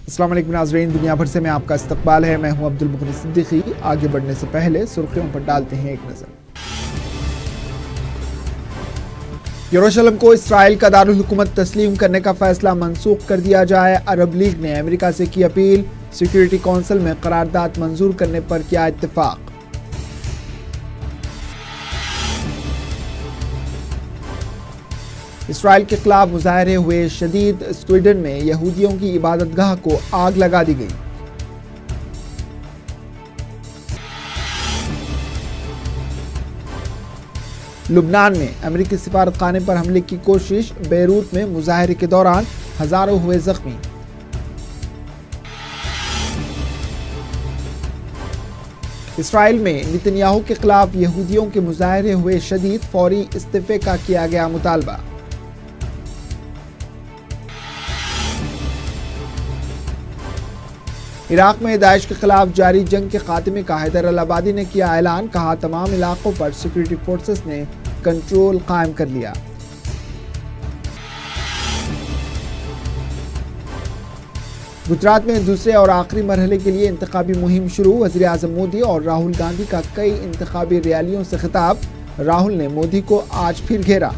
السلام علیکم ناظرین، دنیا بھر سے میں آپ کا استقبال ہے۔ میں ہوں عبدالمغنی صدیقی۔ آگے بڑھنے سے پہلے سرخیوں پر ڈالتے ہیں ایک نظر۔ یروشلم کو اسرائیل کا دارالحکومت تسلیم کرنے کا فیصلہ منسوخ کر دیا جائے۔ عرب لیگ نے امریکہ سے کی اپیل۔ سیکیورٹی کونسل میں قرارداد منظور کرنے پر کیا اتفاق۔ اسرائیل کے خلاف مظاہرے ہوئے شدید۔ سویڈن میں یہودیوں کی عبادت گاہ کو آگ لگا دی گئی۔ لبنان میں امریکی سفارت خانے پر حملے کی کوشش۔ بیروت میں مظاہرے کے دوران ہزاروں ہوئے زخمی۔ اسرائیل میں نتنیاہو کے خلاف یہودیوں کے مظاہرے ہوئے شدید۔ فوری استعفے کا کیا گیا مطالبہ۔ عراق میں داعش کے خلاف جاری جنگ کے خاتمے کا حیدر العبادی نے کیا اعلان۔ کہا تمام علاقوں پر سیکورٹی فورسز نے کنٹرول قائم کر لیا۔ گجرات میں دوسرے اور آخری مرحلے کے لیے انتخابی مہم شروع۔ وزیر اعظم مودی اور راہل گاندھی کا کئی انتخابی ریالیوں سے خطاب۔ راہل نے مودی کو آج پھر گھیرا۔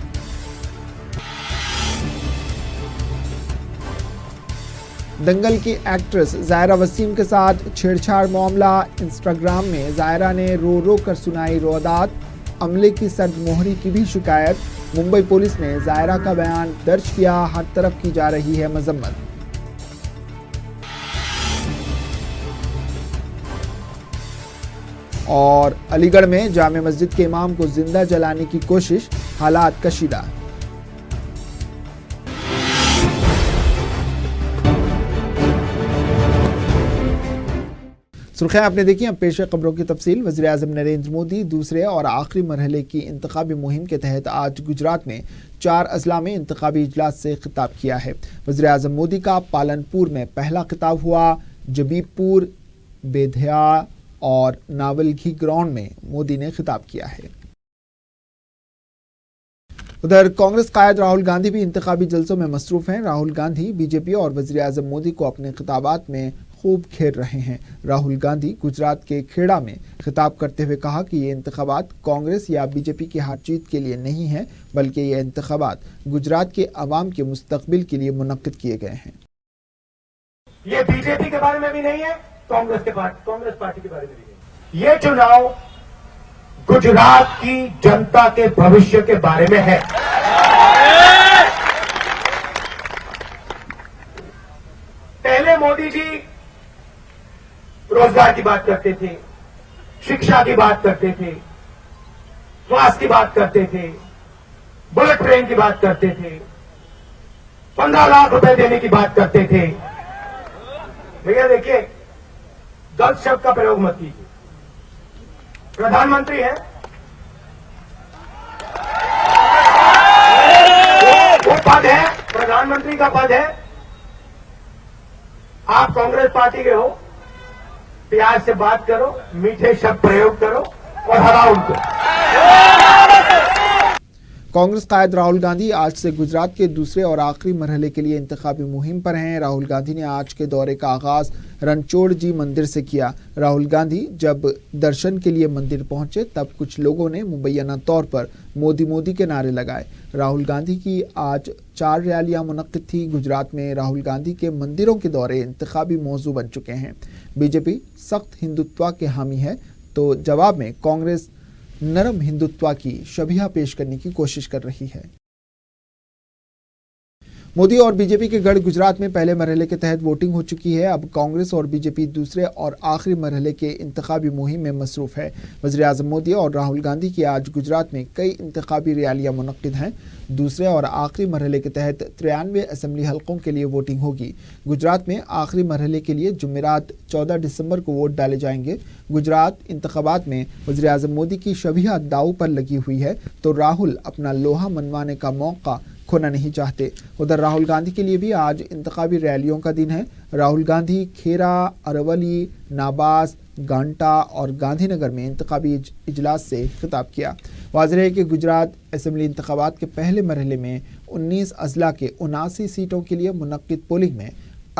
دنگل کی ایکٹریس زائرہ وسیم کے ساتھ چھیڑ چھاڑ معاملہ۔ انسٹاگرام میں زائرہ نے رو رو کر سنائی روادات۔ عملے کی سرد مہری کی بھی شکایت۔ ممبئی پولیس نے زائرہ کا بیان درج کیا۔ ہر طرف کی جا رہی ہے مذمت۔ اور علی گڑھ میں جامع مسجد کے امام کو زندہ جلانے کی کوشش۔ حالات کشیدہ۔ سرخیاں آپ نے دیکھی، اب پیش ہے خبروں کی تفصیل۔ وزیر اعظم نریندر مودی دوسرے اور آخری مرحلے کی انتخابی مہم کے تحت آج گجرات میں 4 اضلاع میں انتخابی اجلاس سے خطاب کیا ہے۔ وزیر اعظم مودی کا پالنپور میں پہلا خطاب ہوا۔ جبی پور، بیدھیا اور ناولگھی گراؤنڈ میں مودی نے خطاب کیا ہے۔ ادھر کانگریس قائد راہل گاندھی بھی انتخابی جلسوں میں مصروف ہیں۔ راہل گاندھی بی جے پی اور وزیر اعظم مودی کو اپنے خطابات میں خوب گھیر رہے ہیں۔ راہل گاندھی گجرات کے کھیڑا میں خطاب کرتے ہوئے کہا کہ یہ انتخابات کانگریس یا بی جے پی کی ہار جیت کے لیے نہیں ہیں، بلکہ یہ انتخابات گجرات کے عوام کے مستقبل کے لیے منعقد کیے گئے ہیں۔ یہ بی جے پی کے بارے میں بھی نہیں ہے، کانگریس پارٹی کے بارے میں بھی نہیں۔ یہ چناؤ گجرات کی جنتا کے بھوشیہ کے بارے میں ہے۔ پہلے مودی جی روزگار کی بات کرتے تھے، شکشا کی بات کرتے تھے، سواستھ کی بات کرتے تھے، بلٹ ٹرین کی بات کرتے تھے، 15 لاکھ روپے دینے کی بات کرتے تھے۔ بھیا دیکھیے، غلط شبد کا پریوگ مت کیجیے۔ پردھان منتری ہے، وہ پد ہے، پردھان منتری کا پد ہے۔ آپ کانگریس پارٹی کے ہو، پیار سے بات کرو، میٹھے شبد پریوگ کرو اور ہراؤ ان کو۔ کانگریس قائد راہل گاندھی آج سے گجرات کے دوسرے اور آخری مرحلے کے لیے انتخابی مہم پر ہیں۔ راہل گاندھی نے آج کے دورے کا آغاز رنچوڑ جی مندر سے کیا۔ راہل گاندھی جب درشن کے لیے مندر پہنچے تب کچھ لوگوں نے مبینہ طور پر مودی مودی کے نعرے لگائے۔ راہل گاندھی کی آج 4 ریالیاں منعقد تھیں۔ گجرات میں راہل گاندھی کے مندروں کے دورے انتخابی موضوع بن چکے ہیں۔ بی جے پی سخت ہندوتوا کے حامی ہے تو جواب میں کانگریس نرم ہندوتوا کی شبیہ پیش کرنے کی کوشش کر رہی ہے۔ مودی اور بی جے پی کے گڑھ گجرات میں پہلے مرحلے کے تحت ووٹنگ ہو چکی ہے۔ اب کانگریس اور بی جے پی دوسرے اور آخری مرحلے کے انتخابی مہم میں مصروف ہے۔ وزیر اعظم مودی اور راہل گاندھی کی آج گجرات میں کئی انتخابی ریالیاں منعقد ہیں۔ دوسرے اور آخری مرحلے کے تحت 93 اسمبلی حلقوں کے لیے ووٹنگ ہوگی۔ گجرات میں آخری مرحلے کے لیے جمعرات 14 دسمبر کو ووٹ ڈالے جائیں گے۔ گجرات انتخابات میں وزیر اعظم مودی کی شبیہ داؤ پر لگی ہوئی ہے تو راہل اپنا لوہا منوانے کا موقع کھونا نہیں چاہتے۔ ادھر راہل گاندھی کے لیے بھی آج انتخابی ریالیوں کا دن ہے۔ راہل گاندھی کھیرا، ارولی، ناباس، گانٹا اور گاندھی نگر میں انتخابی اجلاس سے خطاب کیا۔ واضح ہے کہ گجرات اسمبلی انتخابات کے پہلے مرحلے میں 19 اضلاع کے 79 سیٹوں کے لیے منعقد پولنگ میں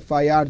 FIR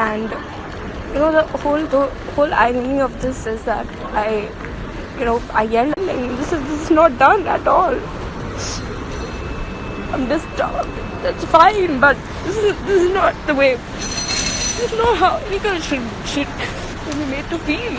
And the whole irony of this is that I yelled, this is not done at all. I'm disturbed. That's fine, but this is not the way. This is not how any girl should be made to feel.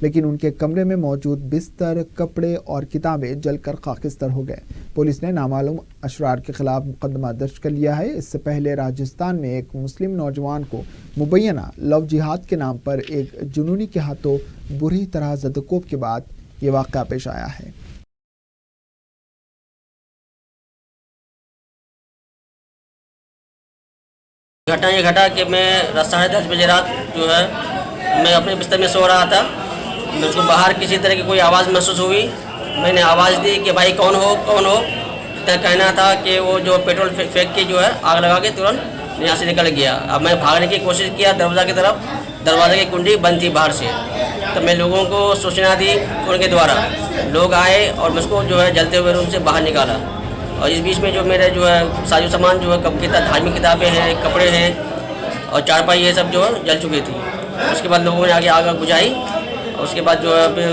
لیکن ان کے کمرے میں موجود بستر، کپڑے اور کتابیں جل کر خاکستر ہو گئے۔ پولیس نے نامعلوم اشرار کے خلاف مقدمہ درج کر لیا ہے۔ اس سے پہلے راجستھان میں ایک مسلم نوجوان کو مبینہ لو جہاد کے نام پر ایک جنونی کے ہاتھوں بری طرح زدوکوب کے بعد یہ واقعہ پیش آیا ہے۔ گھٹنا یہ گھٹا کہ میں 10:30 بجے رات جو ہے میں اپنے بستر میں سو رہا تھا، مجھ کو باہر کسی طرح کی کوئی آواز محسوس ہوئی۔ میں نے آواز دی کہ بھائی کون ہو۔ اتنا کہنا تھا کہ وہ جو پیٹرول پھینک کے جو ہے آگ لگا کے ترنت یہاں سے نکل گیا۔ اب میں بھاگنے کی کوشش کیا دروازہ کی طرف، دروازے کی کنڈی بند تھی باہر سے، تو میں لوگوں کو سوچنا دی فون کے دوارا، لوگ آئے اور مجھ کو جو ہے جلتے ہوئے روم سے باہر نکالا۔ اور اس بیچ میں جو میرے جو ہے ساز و سامان جو ہے دھارمک کتابیں ہیں، کپڑے ہیں اور چارپائی یہ سب جو ہے جل چکی تھی۔ اس کے بعد لوگوں نے آگے آگ بجھائی، اور اس کے بعد جو ہے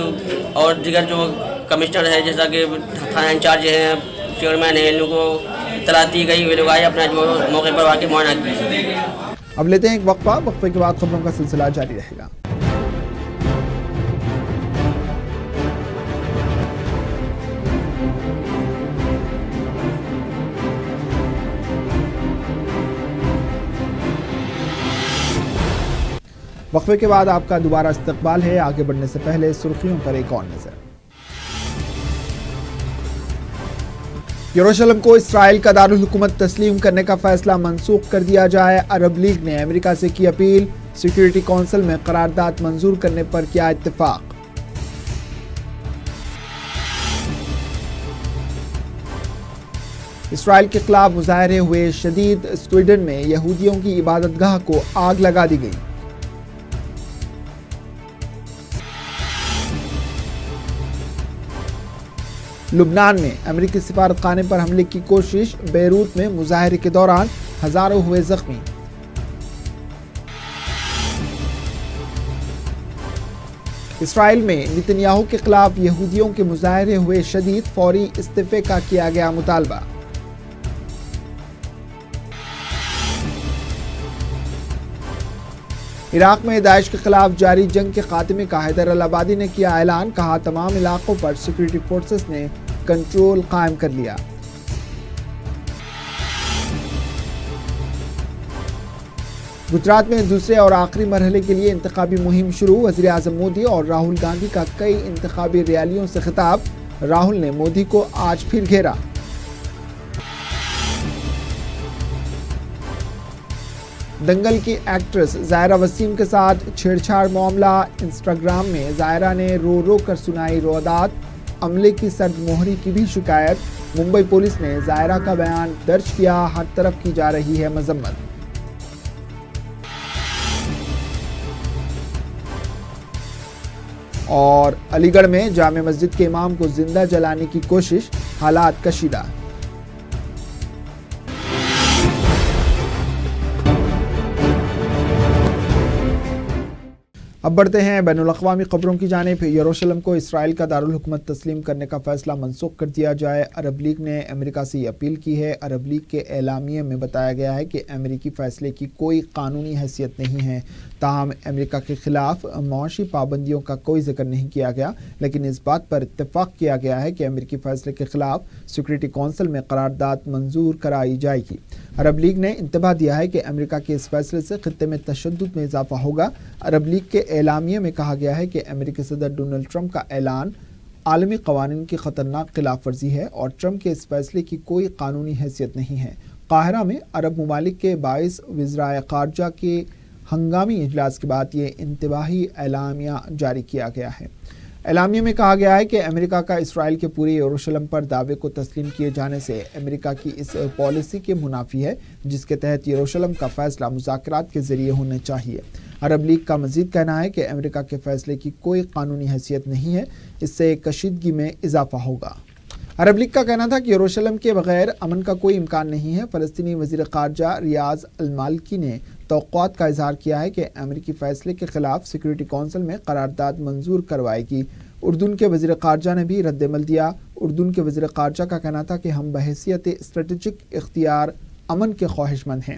اور دیگر جو کمشنر ہے جیسا کہ تھانہ انچارج ہیں، چیئرمین ہیں، ان لوگوں کو اطلاع دی گئی، وہ لوگ آئے اپنا جو موقع پر آ کے معائنہ کیا۔ اب لیتے ہیں ایک وقفے کے بعد خبروں کا سلسلہ جاری رہے گا۔ وقفے کے بعد آپ کا دوبارہ استقبال ہے۔ آگے بڑھنے سے پہلے سرخیوں پر ایک اور نظر۔ یروشلم کو اسرائیل کا دارالحکومت تسلیم کرنے کا فیصلہ منسوخ کر دیا جائے۔ عرب لیگ نے امریکہ سے کی اپیل، سیکورٹی کونسل میں قرارداد منظور کرنے پر کیا اتفاق۔ اسرائیل کے خلاف مظاہرے ہوئے شدید، سویڈن میں یہودیوں کی عبادت گاہ کو آگ لگا دی گئی۔ لبنان میں امریکی سفارت خانے پر حملے کی کوشش، بیروت میں مظاہرے کے دوران ہزاروں ہوئے زخمی۔ اسرائیل میں نتنیاہو کے خلاف یہودیوں کے مظاہرے ہوئے شدید، فوری استعفے کا کیا گیا مطالبہ۔ عراق میں داعش کے خلاف جاری جنگ کے خاتمے کا حیدر العبادی نے کیا اعلان، کہا تمام علاقوں پر سیکورٹی فورسز نے کنٹرول قائم کر لیا۔ گجرات میں دوسرے اور آخری مرحلے کے لیے انتخابی مہم شروع، وزیر اعظم مودی اور راہل گاندھی کا کئی انتخابی ریالیوں سے خطاب، راہل نے مودی کو آج پھر گھیرا۔ دنگل کی ایکٹریس زائرہ وسیم کے ساتھ چھیڑ چھاڑ معاملہ، انسٹاگرام میں زائرہ نے رو رو کر سنائی روادات، عملے کی سرد مہری کی بھی شکایت، ممبئی پولیس نے زائرہ کا بیان درج کیا، ہر طرف کی جا رہی ہے مذمت۔ اور علی گڑھ میں جامع مسجد کے امام کو زندہ جلانے کی کوشش، حالات کشیدہ۔ اب بڑھتے ہیں بین الاقوامی خبروں کی جانب۔ یروشلم کو اسرائیل کا دارالحکومت تسلیم کرنے کا فیصلہ منسوخ کر دیا جائے۔ عرب لیگ نے امریکہ سے یہ اپیل کی ہے۔ عرب لیگ کے اعلامیے میں بتایا گیا ہے کہ امریکی فیصلے کی کوئی قانونی حیثیت نہیں ہے، تاہم امریکہ کے خلاف معاشی پابندیوں کا کوئی ذکر نہیں کیا گیا، لیکن اس بات پر اتفاق کیا گیا ہے کہ امریکی فیصلے کے خلاف سیکورٹی کونسل میں قرارداد منظور کرائی جائے گی۔ عرب لیگ نے انتباہ دیا ہے کہ امریکہ کے اس فیصلے سے خطے میں تشدد میں اضافہ ہوگا۔ عرب لیگ کے اعلامیے میں کہا گیا ہے کہ امریکی صدر ڈونلڈ ٹرمپ کا اعلان عالمی قوانین کی خطرناک خلاف ورزی ہے اور ٹرمپ کے اس فیصلے کی کوئی قانونی حیثیت نہیں ہے۔ قاہرہ میں عرب ممالک کے 22 وزرائے خارجہ کے ہنگامی اجلاس کے بعد یہ انتباہی اعلامیہ جاری کیا گیا ہے۔ اعلامیے میں کہا گیا ہے کہ امریکہ کا اسرائیل کے پورے یروشلم پر دعوے کو تسلیم کیے جانے سے امریکہ کی اس پالیسی کے منافی ہے جس کے تحت یروشلم کا فیصلہ مذاکرات کے ذریعے ہونا چاہیے۔ عرب لیگ کا مزید کہنا ہے کہ امریکہ کے فیصلے کی کوئی قانونی حیثیت نہیں ہے، اس سے کشیدگی میں اضافہ ہوگا۔ عرب لیگ کا کہنا تھا کہ یروشلم کے بغیر امن کا کوئی امکان نہیں ہے۔ فلسطینی وزیر خارجہ ریاض المالکی نے توقعات کا اظہار کیا ہے کہ امریکی فیصلے کے خلاف سیکورٹی کونسل میں قرارداد منظور کروائے گی۔ اردن کے وزیر خارجہ نے بھی رد عمل دیا۔ اردن کے وزیر خارجہ کا کہنا تھا کہ ہم بحیثیت اسٹریٹجک اختیار امن کے خواہش مند ہیں۔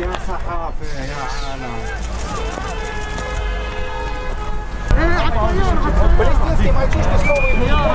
يا صحافة يا عالم Палестинский мальчишка снова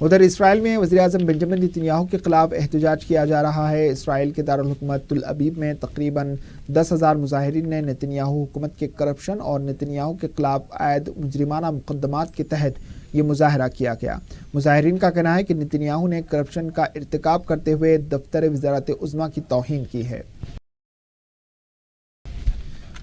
ادھر اسرائیل میں وزیراعظم بنجامن نتنیاہو کے خلاف احتجاج کیا جا رہا ہے۔ اسرائیل کے دارالحکومت تل ابیب میں تقریباً 10,000 مظاہرین نے نتنیاہو حکومت کے کرپشن اور نتنیاہو کے خلاف عائد مجرمانہ مقدمات کے تحت یہ مظاہرہ کیا گیا۔ مظاہرین کا کہنا ہے کہ نتنیاہو نے کرپشن کا ارتکاب کرتے ہوئے دفتر وزارت عظمیٰ کی توہین کی ہے۔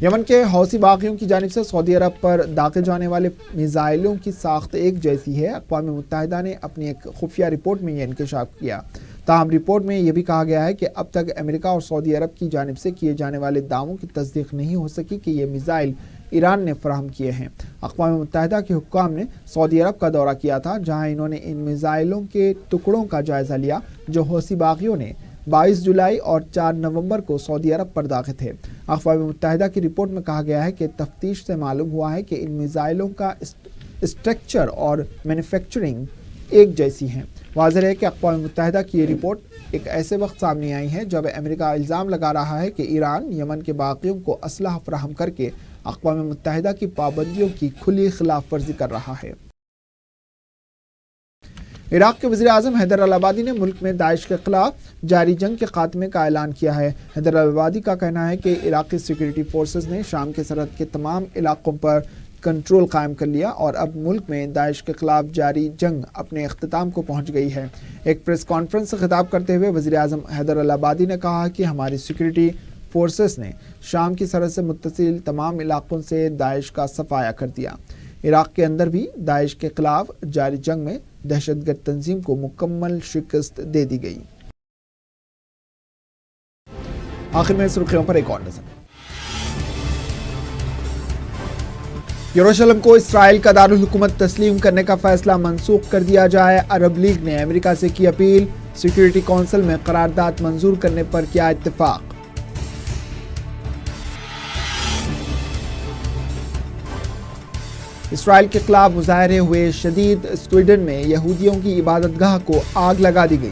یمن کے حوثی باغیوں کی جانب سے سعودی عرب پر داغے جانے والے میزائلوں کی ساخت ایک جیسی ہے۔ اقوام متحدہ نے اپنی ایک خفیہ رپورٹ میں یہ انکشاف کیا۔ تاہم رپورٹ میں یہ بھی کہا گیا ہے کہ اب تک امریکہ اور سعودی عرب کی جانب سے کیے جانے والے دعووں کی تصدیق نہیں ہو سکی کہ یہ میزائل ایران نے فراہم کیے ہیں۔ اقوام متحدہ کے حکام نے سعودی عرب کا دورہ کیا تھا، جہاں انہوں نے ان میزائلوں کے ٹکڑوں کا جائزہ لیا جو حوثی باغیوں نے 22 جولائی اور 4 نومبر کو سعودی عرب پر داغے تھے۔ اقوام متحدہ کی رپورٹ میں کہا گیا ہے کہ تفتیش سے معلوم ہوا ہے کہ ان میزائلوں کا اسٹرکچر اور مینوفیکچرنگ ایک جیسی ہیں۔ واضح ہے کہ اقوام متحدہ کی یہ رپورٹ ایک ایسے وقت سامنے آئی ہے جب امریکہ الزام لگا رہا ہے کہ ایران یمن کے باغیوں کو اسلحہ فراہم کر کے اقوام متحدہ کی پابندیوں کی کھلی خلاف ورزی کر رہا ہے۔ عراق کے وزیر اعظم حیدر العبادی نے ملک میں داعش کے خلاف جاری جنگ کے خاتمے کا اعلان کیا ہے۔ حیدر العبادی کا کہنا ہے کہ عراقی سیکورٹی فورسز نے شام کے سرحد کے تمام علاقوں پر کنٹرول قائم کر لیا اور اب ملک میں داعش کے خلاف جاری جنگ اپنے اختتام کو پہنچ گئی ہے۔ ایک پریس کانفرنس سے خطاب کرتے ہوئے وزیر اعظم حیدر العبادی نے کہا کہ ہماری سیکورٹی فورسز نے شام کی سرحد سے متصل تمام علاقوں سے داعش کا صفایا کر دیا۔ عراق کے اندر بھی داعش کے خلاف جاری جنگ میں دہشت گرد تنظیم کو مکمل شکست دے دی گئی۔ آخر میں سرخیوں پر ایک اور نظر۔ یروشلم کو اسرائیل کا دارالحکومت تسلیم کرنے کا فیصلہ منسوخ کر دیا جائے۔ عرب لیگ نے امریکہ سے کی اپیل، سیکورٹی کونسل میں قرارداد منظور کرنے پر کیا اتفاق۔ اسرائیل کے خلاف مظاہرے ہوئے شدید، سویڈن میں یہودیوں کی عبادت گاہ کو آگ لگا دی گئی۔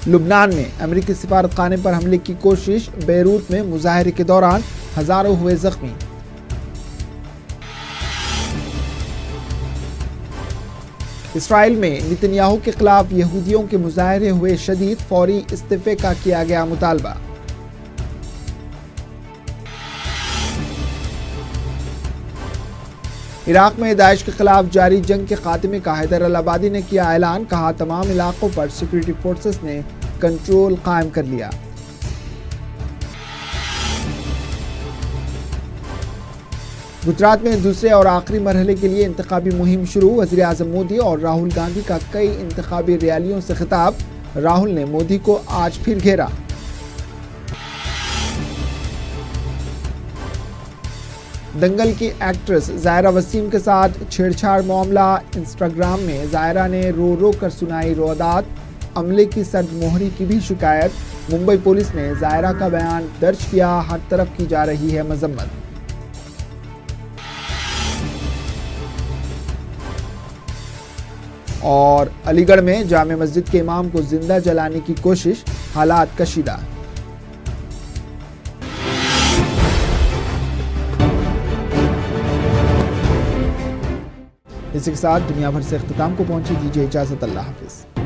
لبنان میں امریکی سفارت خانے پر حملے کی کوشش، بیروت میں مظاہرے کے دوران ہزاروں ہوئے زخمی۔ اسرائیل میں نتنیاہو کے خلاف یہودیوں کے مظاہرے ہوئے شدید، فوری استعفے کا کیا گیا مطالبہ۔ عراق میں داعش کے خلاف جاری جنگ کے خاتمے کا حیدر العبادی نے کیا اعلان، کہا تمام علاقوں پر سیکورٹی فورسز نے کنٹرول قائم کر لیا۔ گجرات میں دوسرے اور آخری مرحلے کے لیے انتخابی مہم شروع، وزیر اعظم مودی اور راہل گاندھی کا کئی انتخابی ریالیوں سے خطاب، راہل نے مودی کو آج پھر گھیرا۔ دنگل کی ایکٹریس زائرہ وسیم کے ساتھ چھیڑ چھاڑ معاملہ، انسٹاگرام میں زائرہ نے رو رو کر سنائی روادات، عملے کی سرد مہری کی بھی شکایت، ممبئی پولیس نے زائرہ کا بیان درج کیا، ہر طرف کی جا رہی ہے مذمت۔ اور علی گڑھ میں جامع مسجد کے امام کو زندہ جلانے کی کوشش، حالات کشیدہ۔ اسی کے ساتھ دنیا بھر سے اختتام کو پہنچی، دیجیے اجازت، اللہ حافظ۔